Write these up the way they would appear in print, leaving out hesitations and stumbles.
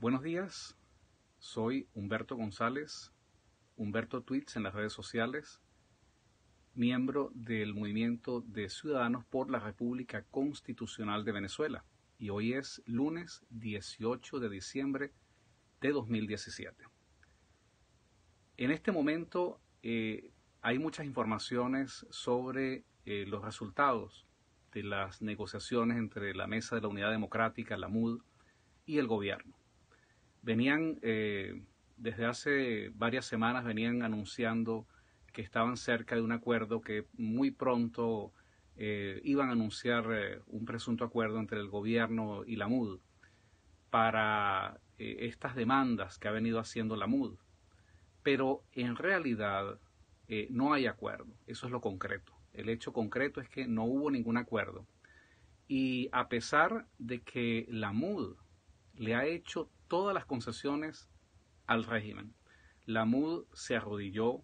Buenos días, soy Humberto González, Humberto Tweets en las redes sociales, miembro del Movimiento de Ciudadanos por la República Constitucional de Venezuela. Y hoy es lunes 18 de diciembre de 2017. En este momento hay muchas informaciones sobre los resultados de las negociaciones entre la Mesa de la Unidad Democrática, la MUD, y el gobierno. Venían, desde hace varias semanas, venían anunciando que estaban cerca de un acuerdo, que muy pronto iban a anunciar un presunto acuerdo entre el gobierno y la MUD para estas demandas que ha venido haciendo la MUD. Pero en realidad no hay acuerdo, eso es lo concreto. El hecho concreto es que no hubo ningún acuerdo. Y a pesar de que la MUD le ha hecho todas las concesiones al régimen, la MUD se arrodilló,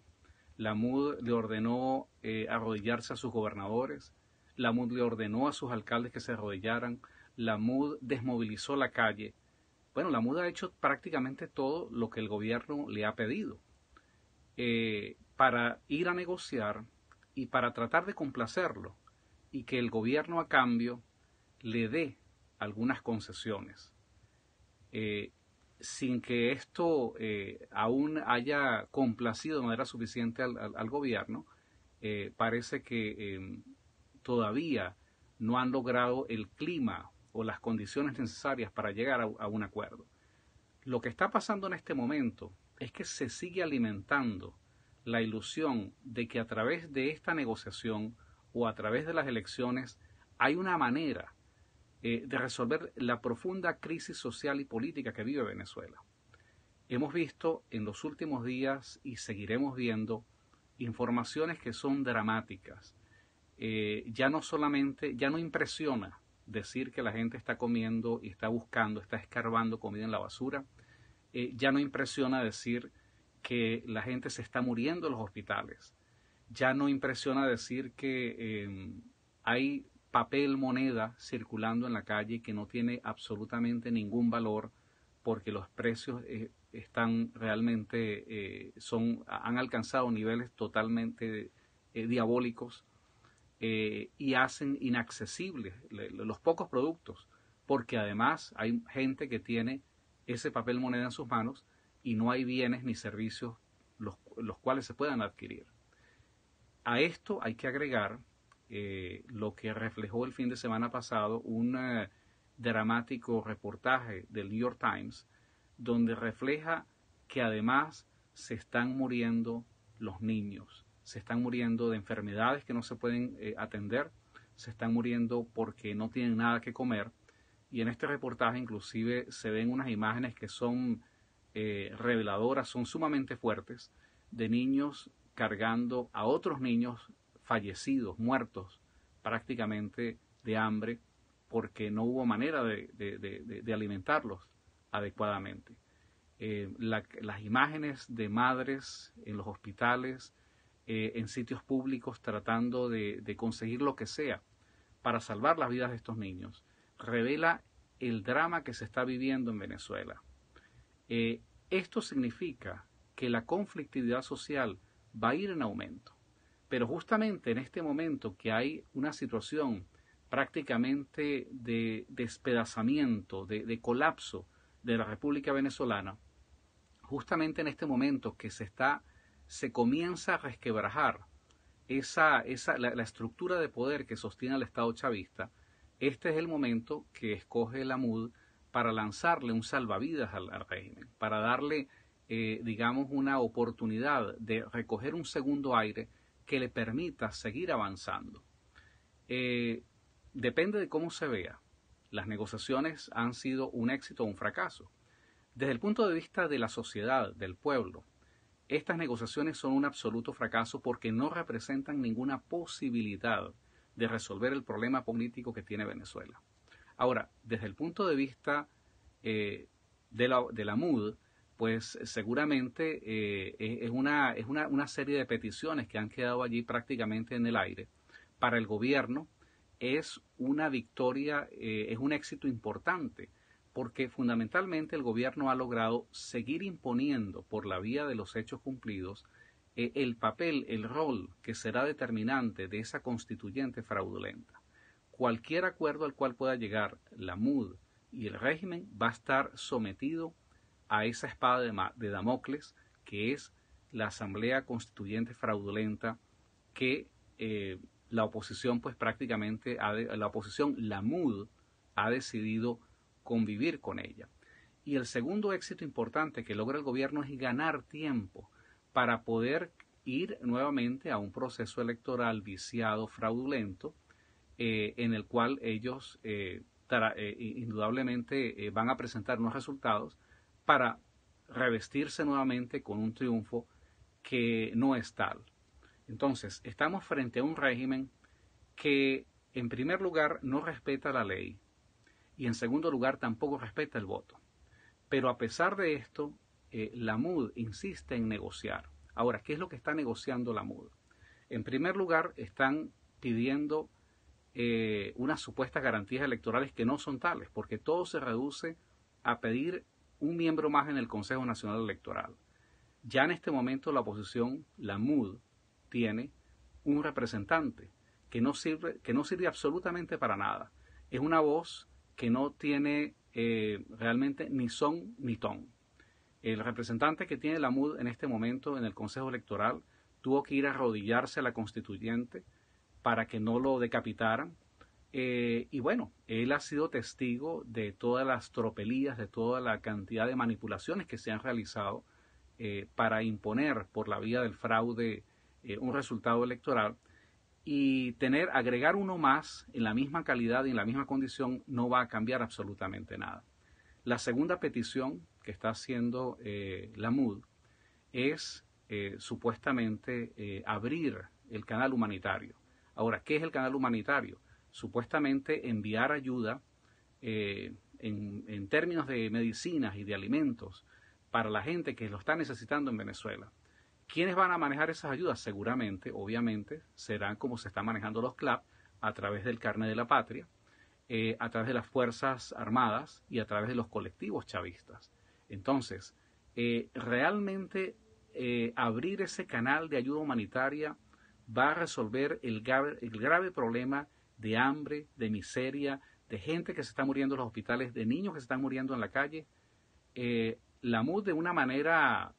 la MUD le ordenó arrodillarse a sus gobernadores, la MUD le ordenó a sus alcaldes que se arrodillaran, la MUD desmovilizó la calle. Bueno, la MUD ha hecho prácticamente todo lo que el gobierno le ha pedido para ir a negociar y para tratar de complacerlo y que el gobierno a cambio le dé algunas concesiones. Sin que esto aún haya complacido de manera suficiente al gobierno, parece que todavía no han logrado el clima o las condiciones necesarias para llegar a un acuerdo. Lo que está pasando en este momento es que se sigue alimentando la ilusión de que a través de esta negociación o a través de las elecciones hay una manera de resolver la profunda crisis social y política que vive Venezuela. Hemos visto en los últimos días y seguiremos viendo informaciones que son dramáticas. Ya no impresiona decir que la gente está comiendo y está buscando, está escarbando comida en la basura. Ya no impresiona decir que la gente se está muriendo en los hospitales. Ya no impresiona decir que hay papel moneda circulando en la calle que no tiene absolutamente ningún valor porque los precios están realmente han alcanzado niveles totalmente diabólicos y hacen inaccesibles los pocos productos, porque además hay gente que tiene ese papel moneda en sus manos y no hay bienes ni servicios los cuales se puedan adquirir. A esto hay que agregar lo que reflejó el fin de semana pasado un dramático reportaje del New York Times, donde refleja que además se están muriendo los niños, se están muriendo de enfermedades que no se pueden atender, se están muriendo porque no tienen nada que comer, y en este reportaje inclusive se ven unas imágenes que son reveladoras, son sumamente fuertes, de niños cargando a otros niños fallecidos, muertos prácticamente de hambre, porque no hubo manera de alimentarlos adecuadamente. Las imágenes de madres en los hospitales, en sitios públicos, tratando de conseguir lo que sea para salvar las vidas de estos niños, revela el drama que se está viviendo en Venezuela. Esto significa que la conflictividad social va a ir en aumento. Pero justamente en este momento que hay una situación prácticamente de despedazamiento, de colapso de la República Venezolana, justamente en este momento que se comienza a resquebrajar la estructura de poder que sostiene al Estado chavista, este es el momento que escoge la MUD para lanzarle un salvavidas al régimen, para darle digamos, una oportunidad de recoger un segundo aire que le permita seguir avanzando. Depende de cómo se vea. Las negociaciones han sido un éxito o un fracaso. Desde el punto de vista de la sociedad, del pueblo, estas negociaciones son un absoluto fracaso porque no representan ninguna posibilidad de resolver el problema político que tiene Venezuela. Ahora, desde el punto de vista de la MUD, pues seguramente es una serie de peticiones que han quedado allí prácticamente en el aire. Para el gobierno es una victoria, es un éxito importante, porque fundamentalmente el gobierno ha logrado seguir imponiendo por la vía de los hechos cumplidos el papel, el rol que será determinante de esa constituyente fraudulenta. Cualquier acuerdo al cual pueda llegar la MUD y el régimen va a estar sometido a esa espada de Damocles, que es la Asamblea Constituyente fraudulenta que la oposición, pues prácticamente, la oposición, la MUD, ha decidido convivir con ella. Y el segundo éxito importante que logra el gobierno es ganar tiempo para poder ir nuevamente a un proceso electoral viciado, fraudulento, en el cual ellos indudablemente van a presentar unos resultados para revestirse nuevamente con un triunfo que no es tal. Entonces, estamos frente a un régimen que, en primer lugar, no respeta la ley y, en segundo lugar, tampoco respeta el voto. Pero a pesar de esto, la MUD insiste en negociar. Ahora, ¿qué es lo que está negociando la MUD? En primer lugar, están pidiendo unas supuestas garantías electorales que no son tales, porque todo se reduce a pedir un miembro más en el Consejo Nacional Electoral. Ya en este momento la oposición, la MUD, tiene un representante que no sirve absolutamente para nada. Es una voz que no tiene realmente ni son ni ton. El representante que tiene la MUD en este momento en el Consejo Electoral tuvo que ir a arrodillarse a la constituyente para que no lo decapitaran. Y bueno, él ha sido testigo de todas las tropelías, de toda la cantidad de manipulaciones que se han realizado para imponer por la vía del fraude un resultado electoral, y agregar uno más en la misma calidad y en la misma condición no va a cambiar absolutamente nada. La segunda petición que está haciendo la MUD es supuestamente abrir el canal humanitario. Ahora, ¿qué es el canal humanitario? Supuestamente enviar ayuda en términos de medicinas y de alimentos para la gente que lo está necesitando en Venezuela. ¿Quiénes van a manejar esas ayudas? Seguramente, obviamente, serán como se están manejando los CLAP, a través del Carnet de la Patria, a través de las Fuerzas Armadas y a través de los colectivos chavistas. Entonces, realmente abrir ese canal de ayuda humanitaria va a resolver el grave problema de hambre, de miseria, de gente que se está muriendo en los hospitales, de niños que se están muriendo en la calle. La MUD, de una manera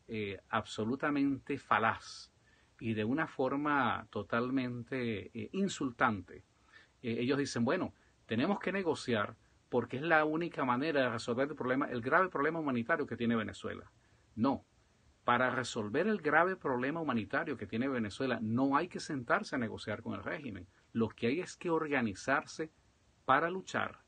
absolutamente falaz y de una forma totalmente insultante, ellos dicen, bueno, tenemos que negociar porque es la única manera de resolver el grave problema humanitario que tiene Venezuela. No, para resolver el grave problema humanitario que tiene Venezuela no hay que sentarse a negociar con el régimen. Lo que hay es que organizarse para luchar,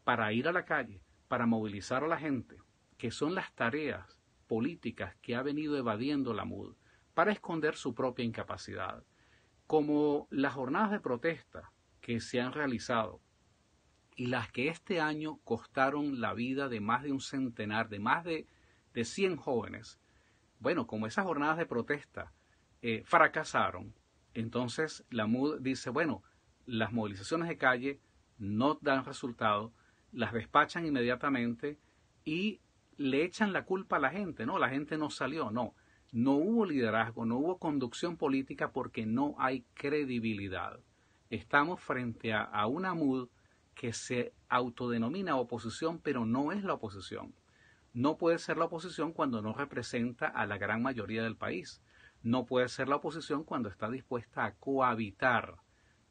para ir a la calle, para movilizar a la gente, que son las tareas políticas que ha venido evadiendo la MUD para esconder su propia incapacidad. Como las jornadas de protesta que se han realizado y las que este año costaron la vida de más de un centenar, de más de 100 jóvenes, bueno, como esas jornadas de protesta fracasaron, entonces la MUD dice, bueno, las movilizaciones de calle no dan resultado, las despachan inmediatamente y le echan la culpa a la gente, ¿no? La gente no salió, no hubo liderazgo, no hubo conducción política porque no hay credibilidad. Estamos frente a una MUD que se autodenomina oposición, pero no es la oposición. No puede ser la oposición cuando no representa a la gran mayoría del país. No puede ser la oposición cuando está dispuesta a cohabitar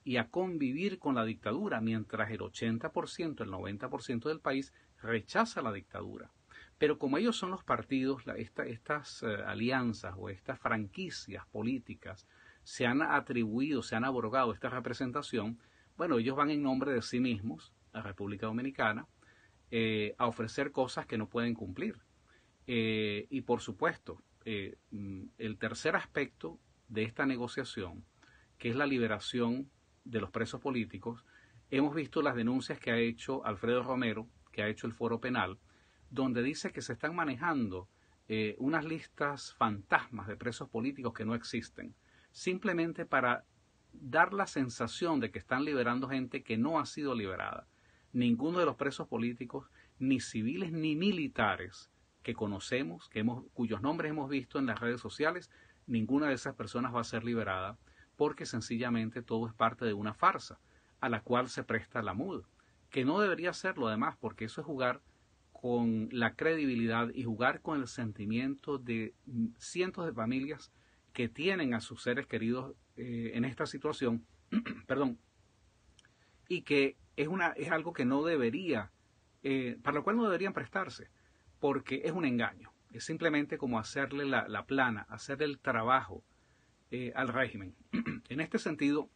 y a convivir con la dictadura, mientras el 80%, el 90% del país rechaza la dictadura. Pero como ellos son los partidos, estas alianzas o estas franquicias políticas se han atribuido, se han abrogado esta representación, bueno, ellos van en nombre de sí mismos a República Dominicana a ofrecer cosas que no pueden cumplir. Y por supuesto, el tercer aspecto de esta negociación, que es la liberación de los presos políticos, hemos visto las denuncias que ha hecho Alfredo Romero, que ha hecho el Foro Penal, donde dice que se están manejando unas listas fantasmas de presos políticos que no existen, simplemente para dar la sensación de que están liberando gente que no ha sido liberada. ninguno de los presos políticos, ni civiles ni militares que conocemos, cuyos nombres hemos visto en las redes sociales, ninguna de esas personas va a ser liberada porque sencillamente todo es parte de una farsa a la cual se presta la MUD, que no debería serlo además, porque eso es jugar con la credibilidad y jugar con el sentimiento de cientos de familias que tienen a sus seres queridos en esta situación, perdón, y que es algo que no debería, para lo cual no deberían prestarse, porque es un engaño. Es simplemente como hacerle la plana, hacerle el trabajo al régimen. En este sentido,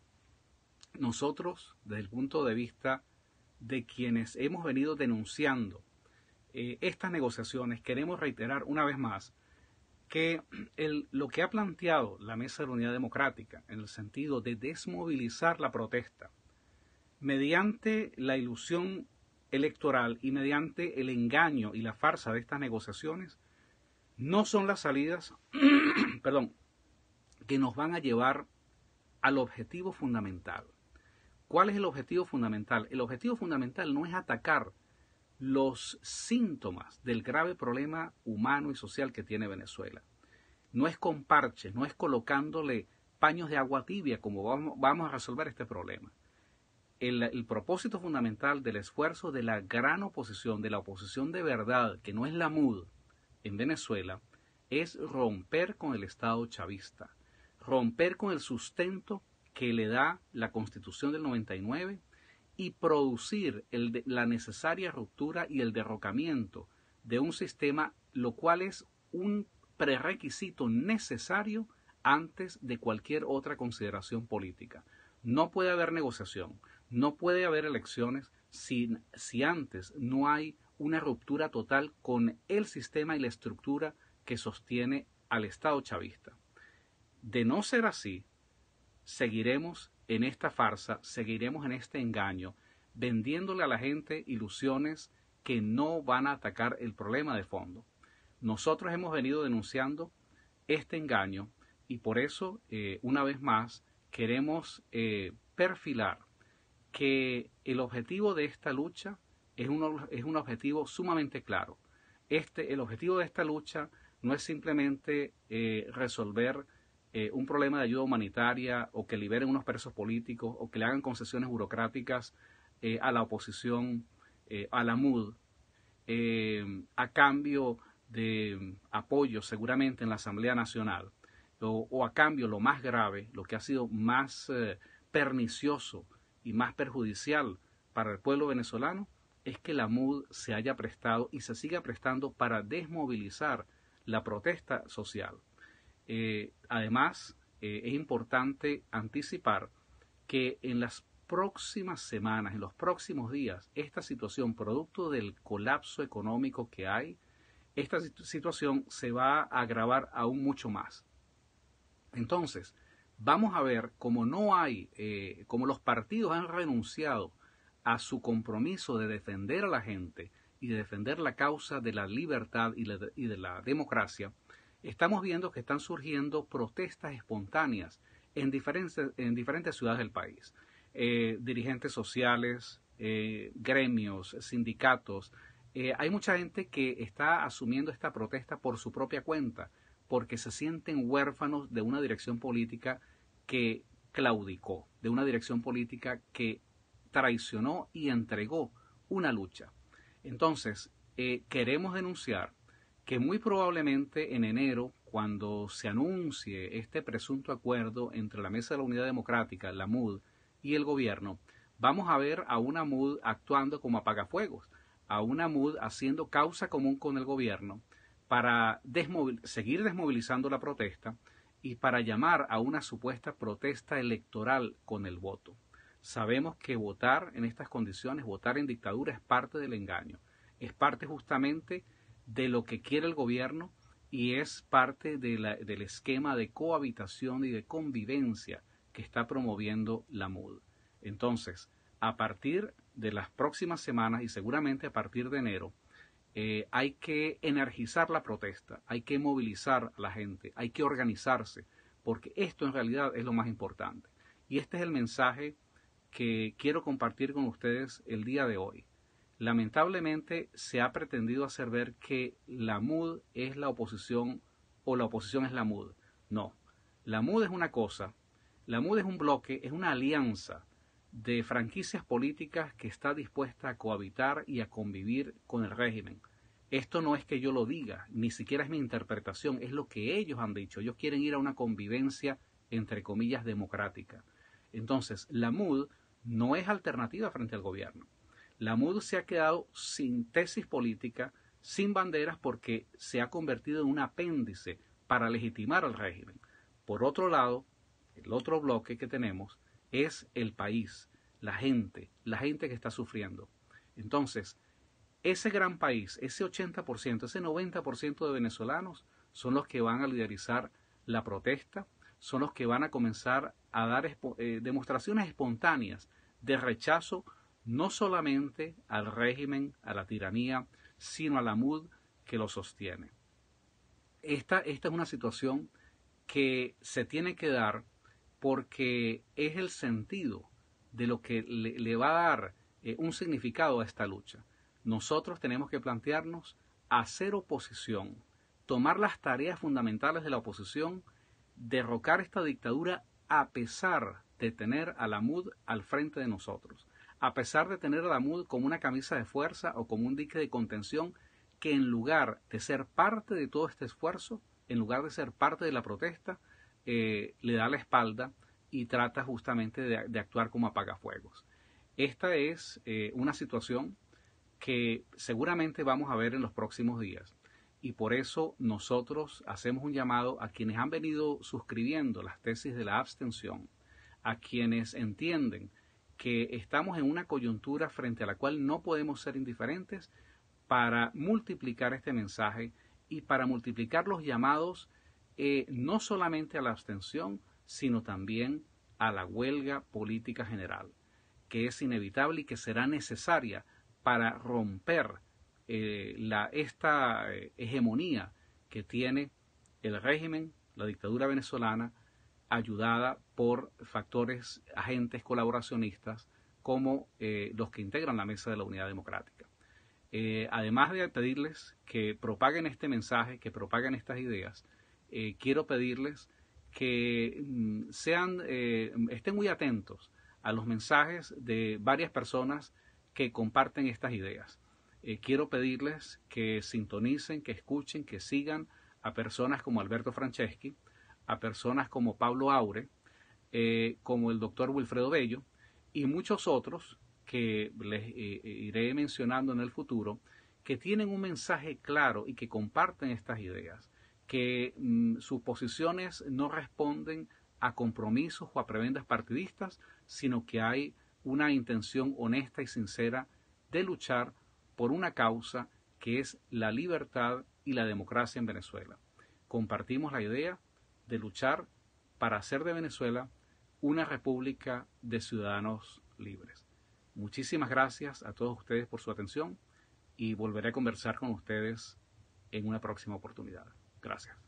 nosotros, desde el punto de vista de quienes hemos venido denunciando estas negociaciones, queremos reiterar una vez más que lo que ha planteado la Mesa de la Unidad Democrática en el sentido de desmovilizar la protesta mediante la ilusión electoral y mediante el engaño y la farsa de estas negociaciones no son las salidas perdón, que nos van a llevar al objetivo fundamental. ¿Cuál es el objetivo fundamental? El objetivo fundamental no es atacar los síntomas del grave problema humano y social que tiene Venezuela. No es con parches, no es colocándole paños de agua tibia como vamos a resolver este problema. El propósito fundamental del esfuerzo de la gran oposición, de la oposición de verdad, que no es la MUD en Venezuela, es romper con el Estado chavista, romper con el sustento que le da la Constitución del 99 y producir la necesaria ruptura y el derrocamiento de un sistema, lo cual es un prerequisito necesario antes de cualquier otra consideración política. No puede haber negociación, no puede haber elecciones si antes no hay una ruptura total con el sistema y la estructura que sostiene al Estado chavista. De no ser así, seguiremos en esta farsa, seguiremos en este engaño, vendiéndole a la gente ilusiones que no van a atacar el problema de fondo. Nosotros hemos venido denunciando este engaño y por eso, una vez más, queremos perfilar que el objetivo de esta lucha es un objetivo sumamente claro. El objetivo de esta lucha no es simplemente resolver un problema de ayuda humanitaria o que liberen unos presos políticos o que le hagan concesiones burocráticas a la oposición, a la MUD, a cambio de apoyo seguramente en la Asamblea Nacional o a cambio, lo más grave, lo que ha sido más pernicioso y más perjudicial para el pueblo venezolano es que la MUD se haya prestado y se siga prestando para desmovilizar la protesta social. Además, es importante anticipar que en las próximas semanas, en los próximos días, esta situación, producto del colapso económico que hay, esta situación se va a agravar aún mucho más. Entonces, vamos a ver cómo como los partidos han renunciado a su compromiso de defender a la gente y de defender la causa de la libertad y de la democracia, estamos viendo que están surgiendo protestas espontáneas en diferentes ciudades del país. Dirigentes sociales, gremios, sindicatos. Hay mucha gente que está asumiendo esta protesta por su propia cuenta, porque se sienten huérfanos de una dirección política que claudicó, de una dirección política que traicionó y entregó una lucha. Entonces, queremos denunciar que muy probablemente en enero, cuando se anuncie este presunto acuerdo entre la Mesa de la Unidad Democrática, la MUD, y el gobierno, vamos a ver a una MUD actuando como apagafuegos, a una MUD haciendo causa común con el gobierno para seguir desmovilizando la protesta y para llamar a una supuesta protesta electoral con el voto. Sabemos que votar en estas condiciones, votar en dictadura, es parte del engaño, es parte justamente de lo que quiere el gobierno y es parte del esquema de cohabitación y de convivencia que está promoviendo la MUD. Entonces, a partir de las próximas semanas y seguramente a partir de enero, hay que energizar la protesta, hay que movilizar a la gente, hay que organizarse, porque esto en realidad es lo más importante. Y este es el mensaje que quiero compartir con ustedes el día de hoy. Lamentablemente se ha pretendido hacer ver que la MUD es la oposición o la oposición es la MUD. No, la MUD es una cosa, la MUD es un bloque, es una alianza de franquicias políticas que está dispuesta a cohabitar y a convivir con el régimen. Esto no es que yo lo diga, ni siquiera es mi interpretación, es lo que ellos han dicho. Ellos quieren ir a una convivencia, entre comillas, democrática. Entonces, la MUD no es alternativa frente al gobierno. La MUD se ha quedado sin tesis política, sin banderas, porque se ha convertido en un apéndice para legitimar al régimen. Por otro lado, el otro bloque que tenemos es el país, la gente que está sufriendo. Entonces, ese gran país, ese 80%, ese 90% de venezolanos son los que van a liderizar la protesta, son los que van a comenzar a dar demostraciones espontáneas de rechazo no solamente al régimen, a la tiranía, sino a la MUD que lo sostiene. Esta es una situación que se tiene que dar porque es el sentido de lo que le va a dar un significado a esta lucha. Nosotros tenemos que plantearnos hacer oposición, tomar las tareas fundamentales de la oposición, derrocar esta dictadura a pesar de tener a la MUD al frente de nosotros, a pesar de tener a la MUD como una camisa de fuerza o como un dique de contención que en lugar de ser parte de todo este esfuerzo, en lugar de ser parte de la protesta, le da la espalda y trata justamente de actuar como apagafuegos. Esta es una situación que seguramente vamos a ver en los próximos días y por eso nosotros hacemos un llamado a quienes han venido suscribiendo las tesis de la abstención, a quienes entienden que estamos en una coyuntura frente a la cual no podemos ser indiferentes, para multiplicar este mensaje y para multiplicar los llamados no solamente a la abstención, sino también a la huelga política general, que es inevitable y que será necesaria para romper esta hegemonía que tiene el régimen, la dictadura venezolana, ayudada por factores, agentes colaboracionistas como los que integran la Mesa de la Unidad Democrática. Además de pedirles que propaguen este mensaje, que propaguen estas ideas, quiero pedirles que estén muy atentos a los mensajes de varias personas que comparten estas ideas. Quiero pedirles que sintonicen, que escuchen, que sigan a personas como Alberto Franceschi, a personas como Pablo Aure, como el doctor Wilfredo Bello y muchos otros que les iré mencionando en el futuro, que tienen un mensaje claro y que comparten estas ideas, que sus posiciones no responden a compromisos o a prebendas partidistas, sino que hay una intención honesta y sincera de luchar por una causa que es la libertad y la democracia en Venezuela. Compartimos la idea de luchar para hacer de Venezuela una república de ciudadanos libres. Muchísimas gracias a todos ustedes por su atención y volveré a conversar con ustedes en una próxima oportunidad. Gracias.